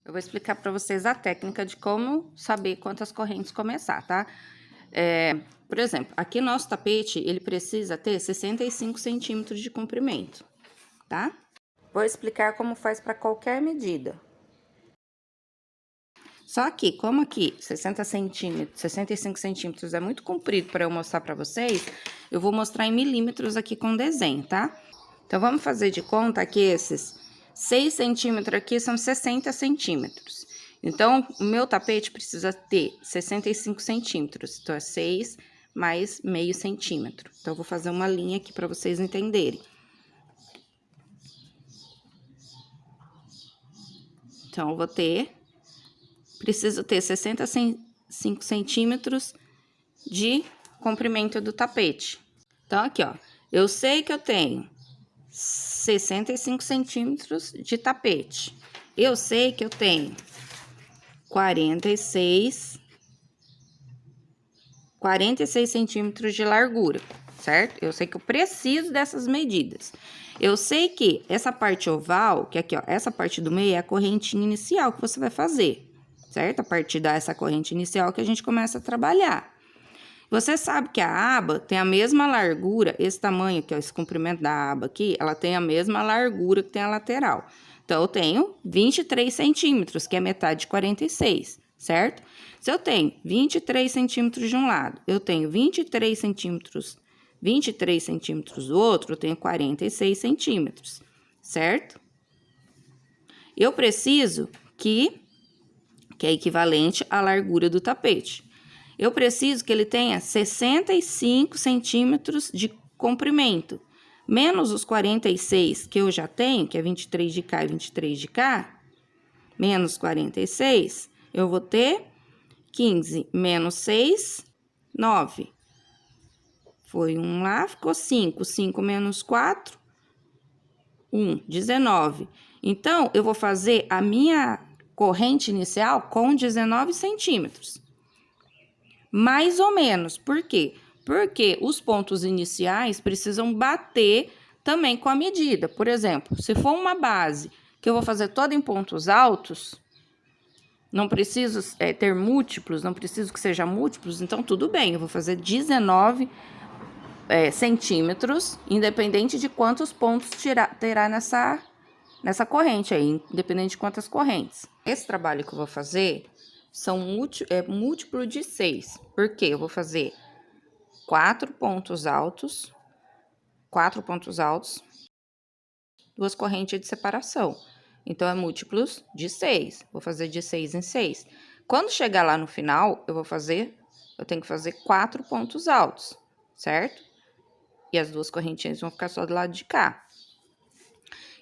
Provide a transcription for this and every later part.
Eu vou explicar para vocês a técnica de como saber quantas correntes começar, tá? Por exemplo, aqui nosso tapete, ele precisa ter 65 centímetros de comprimento, tá? Vou explicar como faz para qualquer medida. Só que, como aqui 65 centímetros é muito comprido para eu mostrar para vocês, eu vou mostrar em milímetros aqui com desenho, tá? Então, vamos fazer de conta que esses 6 centímetros aqui são 60 centímetros. Então, o meu tapete precisa ter 65 centímetros. Então, é 6 mais meio centímetro. Então, eu vou fazer uma linha aqui para vocês entenderem. Então, eu vou ter... Preciso ter 65 centímetros de comprimento do tapete. Então, aqui, ó. Eu sei que eu tenho 65 centímetros de tapete. Eu sei que eu tenho 46 centímetros de largura, certo? Eu sei que eu preciso dessas medidas. Eu sei que essa parte oval, que aqui, ó, essa parte do meio é a correntinha inicial que você vai fazer, certo? A partir dessa corrente inicial que a gente começa a trabalhar. Você sabe que a aba tem a mesma largura, esse tamanho aqui, ó, esse comprimento da aba aqui, ela tem a mesma largura que tem a lateral. Então, eu tenho 23 centímetros, que é metade de 46, certo? Se eu tenho 23 centímetros de um lado, eu tenho 23 centímetros do outro, eu tenho 46 centímetros, certo? Eu preciso que é equivalente à largura do tapete. Eu preciso que ele tenha 65 centímetros de comprimento, menos os 46 que eu já tenho, que é 23 de cá e 23 de cá, menos 46, eu vou ter 15 menos 6, 9. Foi 1 lá, ficou 5. 5 menos 4, 1, 19. Então, eu vou fazer a minha corrente inicial com 19 centímetros. Mais ou menos. Por quê? Porque os pontos iniciais precisam bater também com a medida. Por exemplo, se for uma base que eu vou fazer toda em pontos altos, não preciso ter múltiplos, não preciso que seja múltiplos, então tudo bem, eu vou fazer 19 centímetros, independente de quantos pontos terá nessa corrente aí, independente de quantas correntes. Esse trabalho que eu vou fazer são múltiplo de 6, porque eu vou fazer 4 pontos altos, 2 correntes de separação. Então, é múltiplos de 6. Vou fazer de 6 em 6. Quando chegar lá no final, eu tenho que fazer 4 pontos altos, certo? E as 2 correntinhas vão ficar só do lado de cá.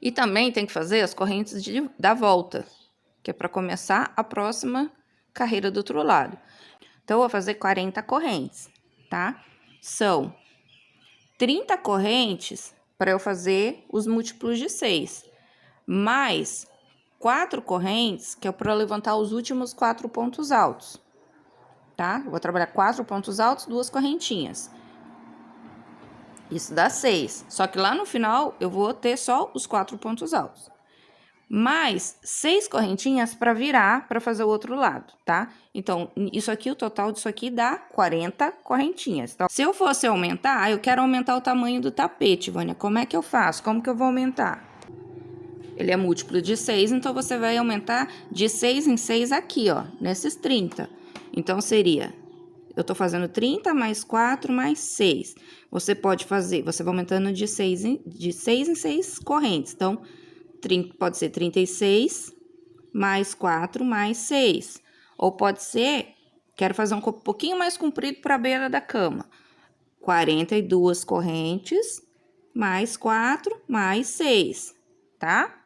E também tem que fazer as correntes da volta, que é para começar a próxima carreira do outro lado. Então, eu vou fazer 40 correntes, tá? São 30 correntes para eu fazer os múltiplos de 6, mais 4 correntes, que é para levantar os últimos 4 pontos altos, tá? Eu vou trabalhar 4 pontos altos, 2 correntinhas. Isso dá 6, só que lá no final eu vou ter só os 4 pontos altos. Mais 6 correntinhas para virar para fazer o outro lado, tá? Então, isso aqui, o total disso aqui dá 40 correntinhas. Então, se eu fosse aumentar, eu quero aumentar o tamanho do tapete, Vânia. Como é que eu faço? Como que eu vou aumentar? Ele é múltiplo de 6, então você vai aumentar de 6 em 6 aqui, ó, nesses 30. Então, seria... Eu tô fazendo 30 mais 4 mais 6. Você pode fazer... Você vai aumentando de 6 em 6 correntes. Então... pode ser 36 mais 4 mais 6. Ou pode ser, quero fazer um pouquinho mais comprido para a beira da cama. 42 correntes mais 4 mais 6, tá?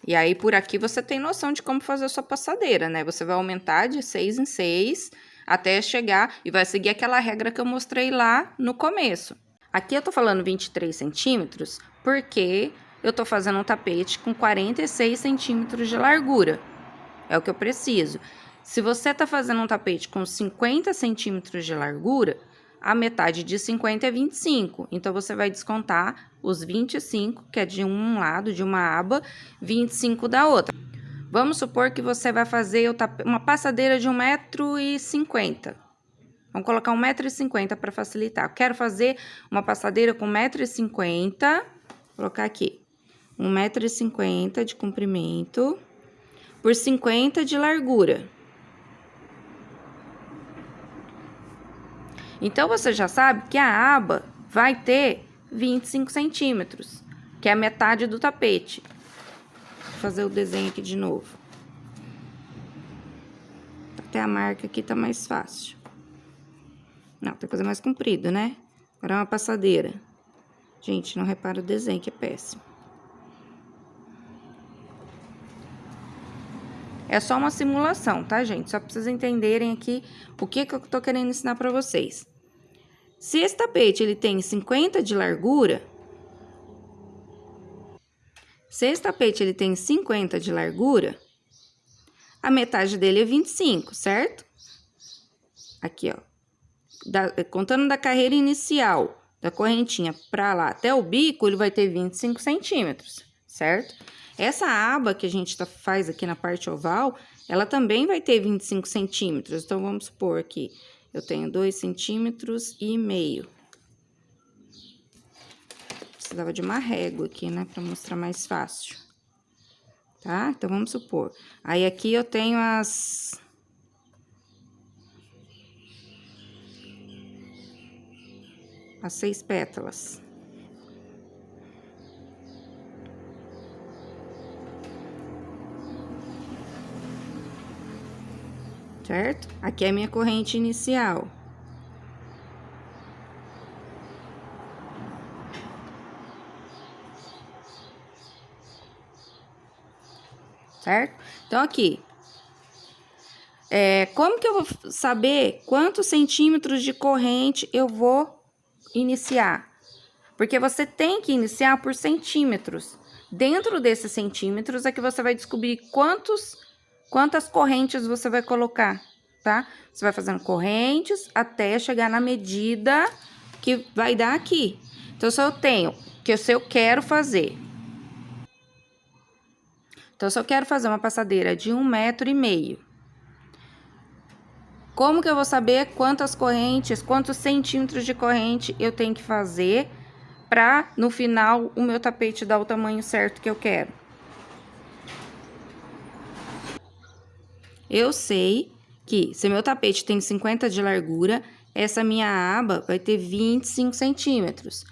E aí, por aqui, você tem noção de como fazer a sua passadeira, né? Você vai aumentar de 6 em 6 até chegar e vai seguir aquela regra que eu mostrei lá no começo. Aqui eu tô falando 23 centímetros porque eu tô fazendo um tapete com 46 centímetros de largura. É o que eu preciso. Se você tá fazendo um tapete com 50 centímetros de largura, a metade de 50 é 25. Então, você vai descontar os 25, que é de um lado, de uma aba, 25 da outra. Vamos supor que você vai fazer uma passadeira de 1,50 m. Vamos colocar 1,50 m para facilitar. Eu quero fazer uma passadeira com 1,50 m. Vou colocar aqui. 1,50 m de comprimento por 50 de largura. Então, você já sabe que a aba vai ter 25 centímetros, que é a metade do tapete. Vou fazer o desenho aqui de novo. Até a marca aqui tá mais fácil. Não, tem coisa mais comprida, né? Agora é uma passadeira. Gente, não repara o desenho, que é péssimo. É só uma simulação, tá, gente? Só pra vocês entenderem aqui o que eu tô querendo ensinar pra vocês. Se esse tapete, ele tem 50 de largura... a metade dele é 25, certo? Aqui, ó. Contando da carreira inicial, da correntinha pra lá até o bico, ele vai ter 25 centímetros, certo? Essa aba que a gente faz aqui na parte oval, ela também vai ter 25 centímetros. Então, vamos supor que eu tenho 2,5 centímetros. Precisava de uma régua aqui, né, pra mostrar mais fácil. Tá? Então, vamos supor. Aí, aqui eu tenho as 6 pétalas. Certo? Aqui é a minha corrente inicial. Certo? Então, aqui. Como que eu vou saber quantos centímetros de corrente eu vou iniciar? Porque você tem que iniciar por centímetros. Dentro desses centímetros é que você vai descobrir quantas correntes você vai colocar, tá? Você vai fazendo correntes até chegar na medida que vai dar aqui. Então, se eu quero fazer... Então, se eu quero fazer uma passadeira de 1,5 m, como que eu vou saber quantas correntes, quantos centímetros de corrente eu tenho que fazer para, no final, o meu tapete dar o tamanho certo que eu quero? Eu sei que, se meu tapete tem 50 de largura, essa minha aba vai ter 25 centímetros,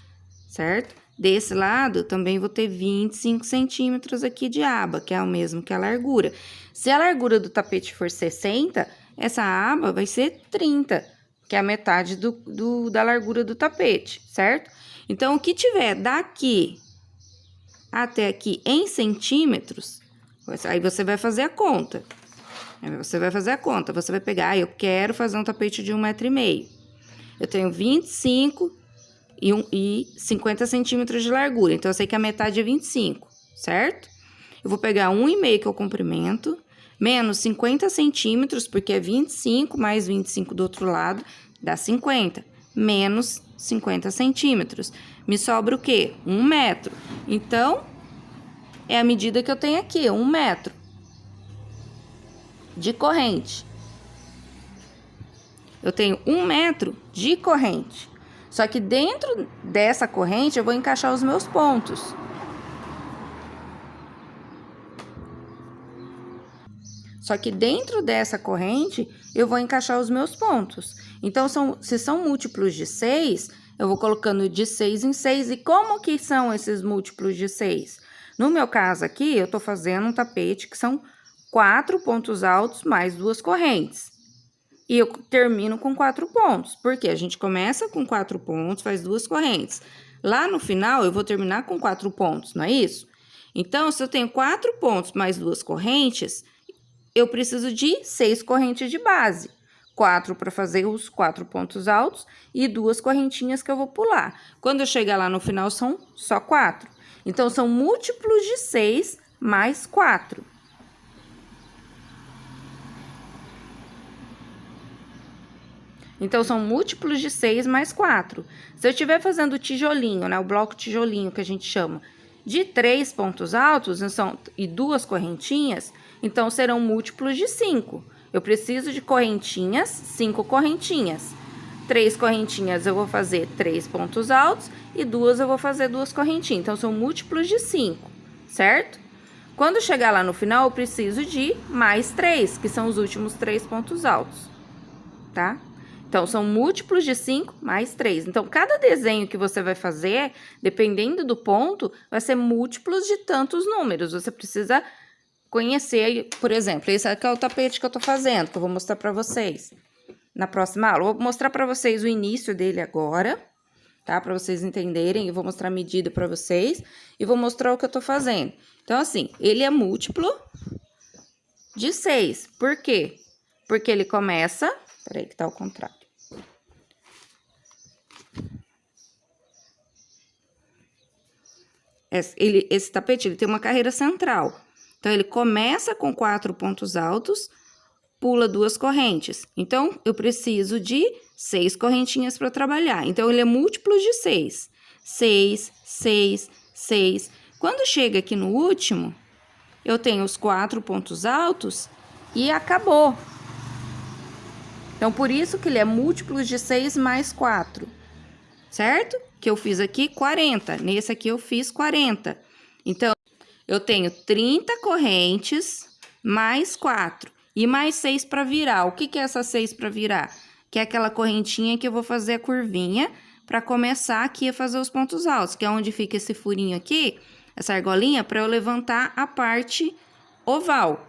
certo? Desse lado, também vou ter 25 centímetros aqui de aba, que é o mesmo que a largura. Se a largura do tapete for 60, essa aba vai ser 30, que é a metade da largura do tapete, certo? Então, o que tiver daqui até aqui em centímetros, aí você vai fazer a conta. Você vai pegar, eu quero fazer um tapete de 1,5 m. Eu tenho 25 e 50 centímetros de largura. Então, eu sei que a metade é 25, certo? Eu vou pegar 1,5 que é o comprimento, menos 50 centímetros, porque é 25 mais 25 do outro lado, dá 50. Menos 50 centímetros. Me sobra o quê? 1 metro. Então, é a medida que eu tenho aqui, 1 metro de corrente. Eu tenho 1 metro de corrente. Só que dentro dessa corrente, eu vou encaixar os meus pontos. Só que dentro dessa corrente, eu vou encaixar os meus pontos. Então, se são múltiplos de 6, eu vou colocando de 6 em 6. E como que são esses múltiplos de 6? No meu caso aqui, eu tô fazendo um tapete que são 4 pontos altos mais 2 correntes. E eu termino com 4 pontos, porque a gente começa com 4 pontos, faz 2 correntes. Lá no final, eu vou terminar com 4 pontos, não é isso? Então, se eu tenho 4 pontos mais 2 correntes, eu preciso de 6 correntes de base. 4 para fazer os 4 pontos altos e 2 correntinhas que eu vou pular. Quando eu chegar lá no final, são só 4. Então, são múltiplos de 6 mais 4. Então, são múltiplos de 6 mais 4. Se eu estiver fazendo tijolinho, né, o bloco tijolinho que a gente chama, de 3 pontos altos e 2 correntinhas, então serão múltiplos de 5. Eu preciso de correntinhas, 5 correntinhas. 3 correntinhas eu vou fazer 3 pontos altos e 2 eu vou fazer 2 correntinhas. Então, são múltiplos de 5, certo? Quando chegar lá no final, eu preciso de mais 3, que são os últimos 3 pontos altos, tá? Então, são múltiplos de 5 mais 3. Então, cada desenho que você vai fazer, dependendo do ponto, vai ser múltiplos de tantos números. Você precisa conhecer, por exemplo, esse aqui é o tapete que eu tô fazendo, que eu vou mostrar pra vocês na próxima aula. Eu vou mostrar pra vocês o início dele agora, tá? Pra vocês entenderem. Eu vou mostrar a medida pra vocês e vou mostrar o que eu tô fazendo. Então, assim, ele é múltiplo de 6. Por quê? Porque ele começa... Peraí, que tá ao contrário. Esse tapete, ele tem uma carreira central. Então, ele começa com 4 pontos altos, pula 2 correntes. Então, eu preciso de 6 correntinhas para trabalhar. Então, ele é múltiplo de 6. 6, 6, 6. Quando chega aqui no último, eu tenho os 4 pontos altos e acabou. Então, por isso que ele é múltiplo de 6 mais 4, certo? Que eu fiz aqui 40, nesse aqui eu fiz 40. Então, eu tenho 30 correntes mais 4 e mais 6 para virar. O que que é essa 6 para virar? Que é aquela correntinha que eu vou fazer a curvinha para começar aqui a fazer os pontos altos, que é onde fica esse furinho aqui, essa argolinha, para eu levantar a parte oval.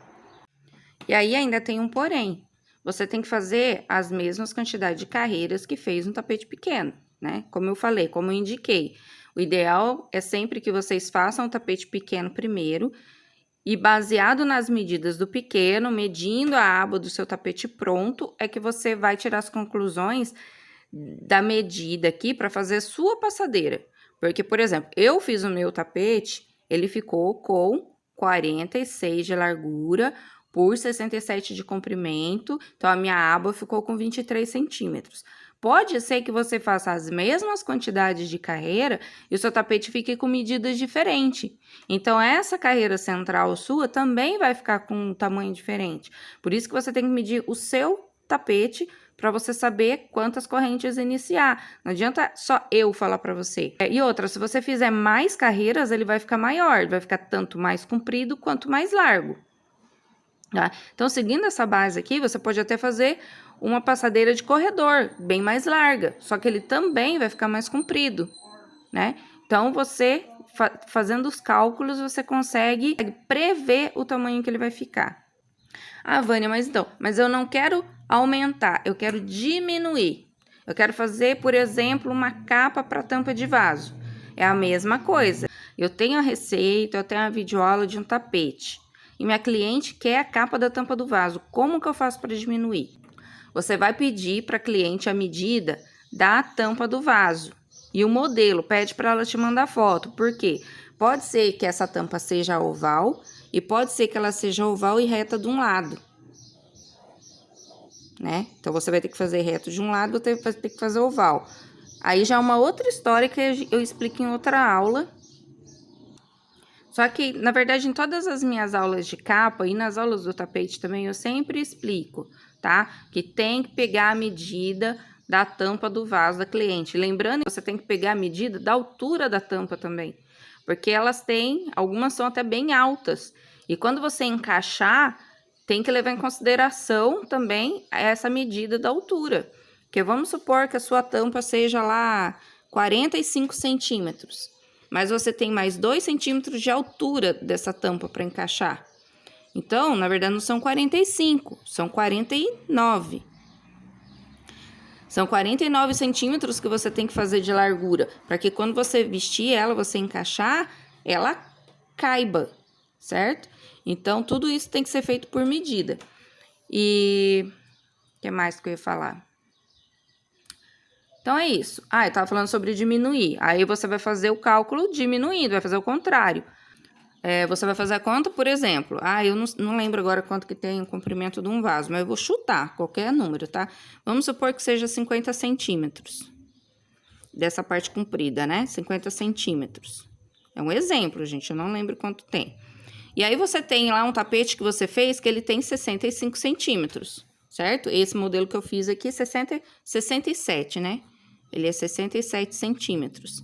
E aí ainda tem um porém. Você tem que fazer as mesmas quantidades de carreiras que fez no tapete pequeno, né? Como eu falei, como eu indiquei. O ideal é sempre que vocês façam o tapete pequeno primeiro e baseado nas medidas do pequeno, medindo a aba do seu tapete pronto, é que você vai tirar as conclusões da medida aqui para fazer a sua passadeira. Porque, por exemplo, eu fiz o meu tapete, ele ficou com 46 de largura por 67 de comprimento, então a minha aba ficou com 23 centímetros. Pode ser que você faça as mesmas quantidades de carreira e o seu tapete fique com medidas diferentes. Então, essa carreira central sua também vai ficar com um tamanho diferente. Por isso que você tem que medir o seu tapete para você saber quantas correntes iniciar. Não adianta só eu falar para você. E outra, se você fizer mais carreiras, ele vai ficar maior, ele vai ficar tanto mais comprido quanto mais largo. Tá? Então, seguindo essa base aqui, você pode até fazer uma passadeira de corredor, bem mais larga, só que ele também vai ficar mais comprido, né? Então, você, fazendo os cálculos, você consegue prever o tamanho que ele vai ficar. Ah, Vânia, mas eu não quero aumentar, eu quero diminuir. Eu quero fazer, por exemplo, uma capa para tampa de vaso. É a mesma coisa. Eu tenho a receita, eu tenho a videoaula de um tapete. E minha cliente quer a capa da tampa do vaso. Como que eu faço para diminuir? Você vai pedir para a cliente a medida da tampa do vaso. E o modelo, pede para ela te mandar foto. Por quê? Pode ser que essa tampa seja oval e pode ser que ela seja oval e reta de um lado, né? Então, você vai ter que fazer reto de um lado, você vai ter que fazer oval. Aí, já é uma outra história que eu explico em outra aula. Só que, na verdade, em todas as minhas aulas de capa e nas aulas do tapete também, eu sempre explico, tá? Que tem que pegar a medida da tampa do vaso da cliente. Lembrando que você tem que pegar a medida da altura da tampa também. Porque elas têm, algumas são até bem altas. E quando você encaixar, tem que levar em consideração também essa medida da altura. Porque vamos supor que a sua tampa seja lá 45 centímetros. Mas você tem mais 2 centímetros de altura dessa tampa para encaixar. Então, na verdade, não são 45, são 49. São 49 centímetros que você tem que fazer de largura, para que quando você vestir ela, você encaixar, ela caiba, certo? Então, tudo isso tem que ser feito por medida. E o que mais que eu ia falar? Então, é isso. Ah, eu tava falando sobre diminuir. Aí, você vai fazer o cálculo diminuindo, vai fazer o contrário. Você vai fazer a conta, por exemplo. Eu não lembro agora quanto que tem o comprimento de um vaso, mas eu vou chutar qualquer número, tá? Vamos supor que seja 50 centímetros. Dessa parte comprida, né? 50 centímetros. É um exemplo, gente, eu não lembro quanto tem. E aí, você tem lá um tapete que você fez que ele tem 65 centímetros, certo? Esse modelo que eu fiz aqui, 67, né? Ele é 67 centímetros.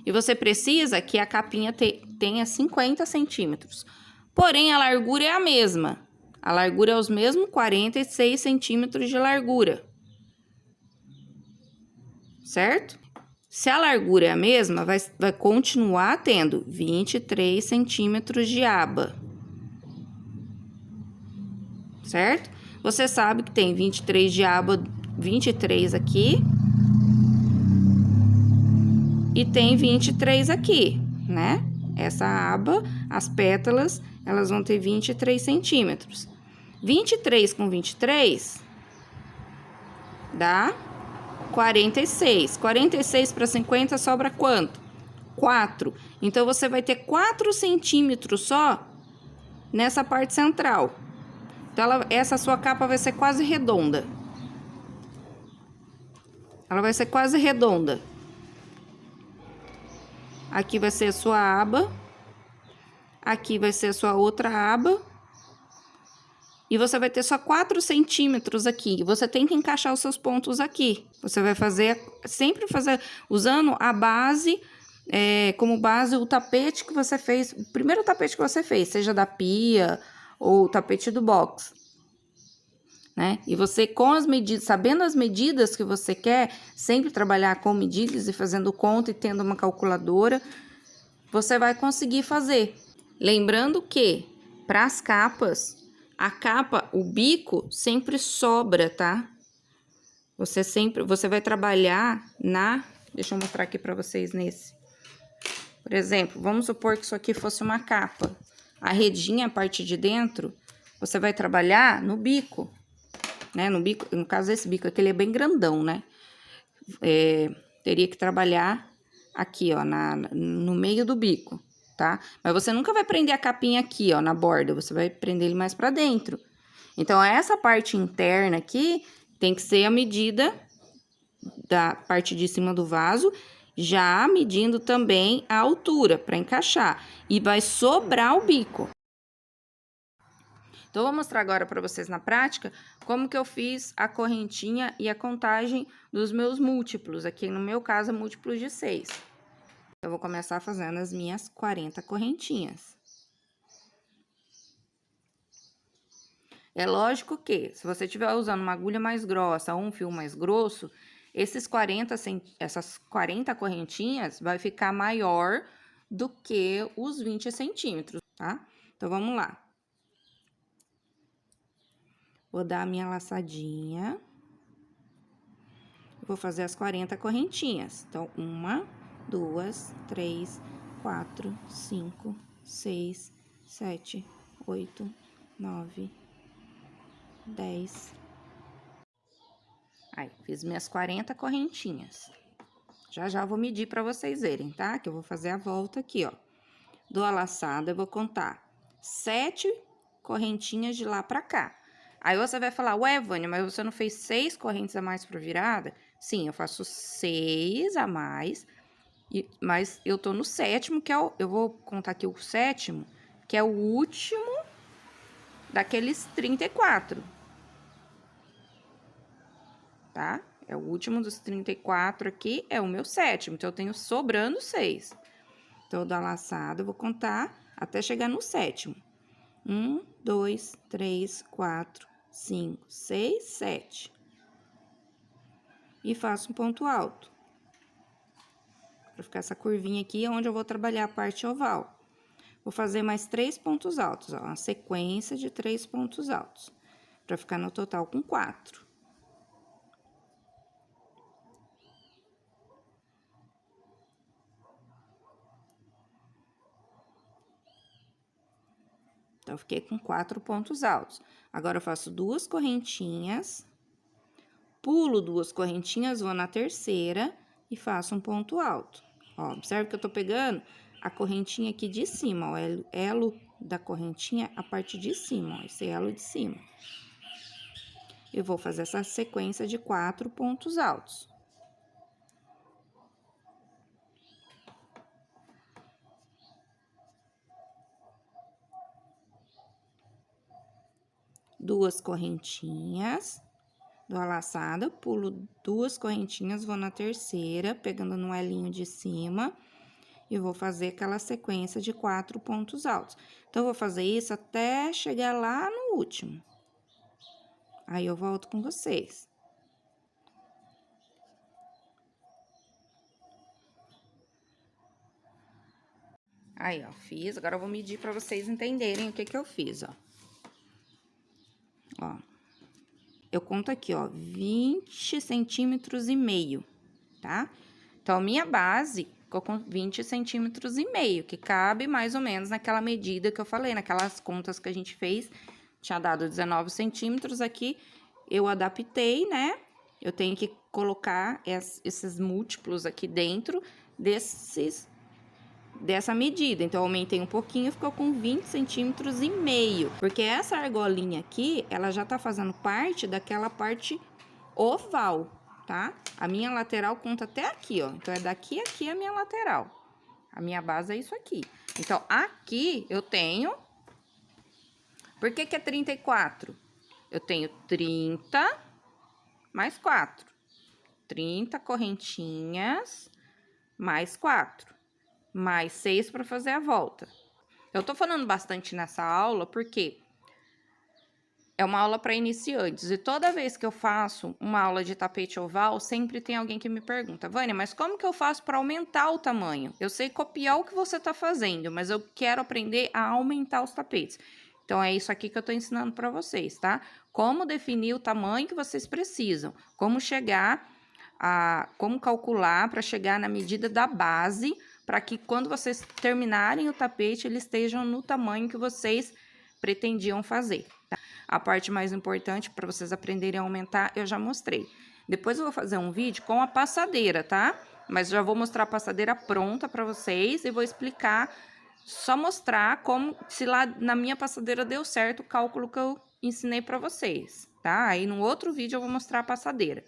E você precisa que a capinha tenha 50 centímetros. Porém, a largura é a mesma. A largura é os mesmos 46 centímetros de largura. Certo? Se a largura é a mesma, vai continuar tendo 23 centímetros de aba. Certo? Você sabe que tem 23 de aba, 23 aqui. E tem 23 aqui, né? Essa aba, as pétalas, elas vão ter 23 centímetros. 23 com 23 dá 46. 46 para 50 sobra quanto? 4. Então, você vai ter 4 centímetros só nessa parte central. Então, essa sua capa vai ser quase redonda. Ela vai ser quase redonda. Aqui vai ser a sua aba. Aqui vai ser a sua outra aba. E você vai ter só 4 centímetros aqui. Você tem que encaixar os seus pontos aqui. Você vai sempre fazer, usando a base, como base o tapete que você fez, o primeiro tapete que você fez, seja da pia ou o tapete do box. Né? E você, com as medidas, sabendo as medidas que você quer, sempre trabalhar com medidas e fazendo conta e tendo uma calculadora, você vai conseguir fazer. Lembrando que, para as capas, a capa, o bico sempre sobra, tá? Você vai trabalhar deixa eu mostrar aqui para vocês nesse. Por exemplo, vamos supor que isso aqui fosse uma capa. A redinha, a parte de dentro, você vai trabalhar no bico, né? No bico, no caso esse bico aqui, ele é bem grandão, né? Teria que trabalhar aqui, ó, no meio do bico, tá? Mas você nunca vai prender a capinha aqui, ó, na borda, você vai prender ele mais pra dentro. Então, essa parte interna aqui tem que ser a medida da parte de cima do vaso, já medindo também a altura para encaixar. E vai sobrar o bico. Então, eu vou mostrar agora para vocês na prática como que eu fiz a correntinha e a contagem dos meus múltiplos. Aqui, no meu caso, múltiplos de 6. Eu vou começar fazendo as minhas 40 correntinhas. É lógico que, se você estiver usando uma agulha mais grossa ou um fio mais grosso, essas 40 correntinhas vai ficar maior do que os 20 centímetros, tá? Então, vamos lá. Vou dar a minha laçadinha. Vou fazer as 40 correntinhas. Então, 1, 2, 3, 4, 5, 6, 7, 8, 9, 10. Aí, fiz minhas 40 correntinhas. Já vou medir pra vocês verem, tá? Que eu vou fazer a volta aqui, ó. Dou a laçada, eu vou contar 7 correntinhas de lá pra cá. Aí, você vai falar, ué, Vânia, mas você não fez 6 correntes a mais pra virada? Sim, eu faço 6 a mais, mas eu tô no sétimo, que é eu vou contar aqui o sétimo, que é o último daqueles 34. Tá? É o último dos 34 aqui, é o meu sétimo, então eu tenho sobrando 6. Então, eu dou a laçada, eu vou contar até chegar no sétimo. 1, 2, 3, 4, 5, 6, 7. E faço um ponto alto. Pra ficar essa curvinha aqui, é onde eu vou trabalhar a parte oval. Vou fazer mais 3 pontos altos, ó, uma sequência de 3 pontos altos. Pra ficar no total com 4. Então, eu fiquei com 4 pontos altos. Agora, eu faço 2 correntinhas, pulo 2 correntinhas, vou na terceira e faço um ponto alto. Ó, observe que eu tô pegando a correntinha aqui de cima, ó, o elo da correntinha, a parte de cima, ó, esse elo de cima. Eu vou fazer essa sequência de 4 pontos altos. Duas correntinhas, dou a laçada, pulo 2 correntinhas, vou na terceira, pegando no elinho de cima, e vou fazer aquela sequência de 4 pontos altos. Então, eu vou fazer isso até chegar lá no último. Aí, eu volto com vocês. Aí, ó, fiz. Agora, eu vou medir pra vocês entenderem o que eu fiz, ó. Ó. Eu conto aqui, ó, 20 centímetros e meio, tá? Então, a minha base ficou com 20 centímetros e meio, que cabe mais ou menos naquela medida que eu falei, naquelas contas que a gente fez. Tinha dado 19 centímetros aqui, eu adaptei, né? Eu tenho que colocar esses múltiplos aqui dentro dessa medida. Então, eu aumentei um pouquinho, ficou com 20 centímetros e meio. Porque essa argolinha aqui, ela já tá fazendo parte daquela parte oval, tá? A minha lateral conta até aqui, ó. Então, é daqui a aqui a minha lateral. A minha base é isso aqui. Então, aqui eu tenho... Por que é 34? Eu tenho 30 mais 4. 30 correntinhas mais 4. Mais 6 para fazer a volta. Eu tô falando bastante nessa aula porque é uma aula para iniciantes. E toda vez que eu faço uma aula de tapete oval, sempre tem alguém que me pergunta: Vânia, mas como que eu faço para aumentar o tamanho? Eu sei copiar o que você tá fazendo, mas eu quero aprender a aumentar os tapetes. Então, é isso aqui que eu tô ensinando para vocês, tá? Como definir o tamanho que vocês precisam. Como calcular para chegar na medida da base, para que quando vocês terminarem o tapete, eles estejam no tamanho que vocês pretendiam fazer, tá? A parte mais importante para vocês aprenderem a aumentar, eu já mostrei. Depois eu vou fazer um vídeo com a passadeira, tá? Mas já vou mostrar a passadeira pronta para vocês e vou explicar, só mostrar como, se lá na minha passadeira deu certo o cálculo que eu ensinei para vocês, tá? Aí no outro vídeo eu vou mostrar a passadeira.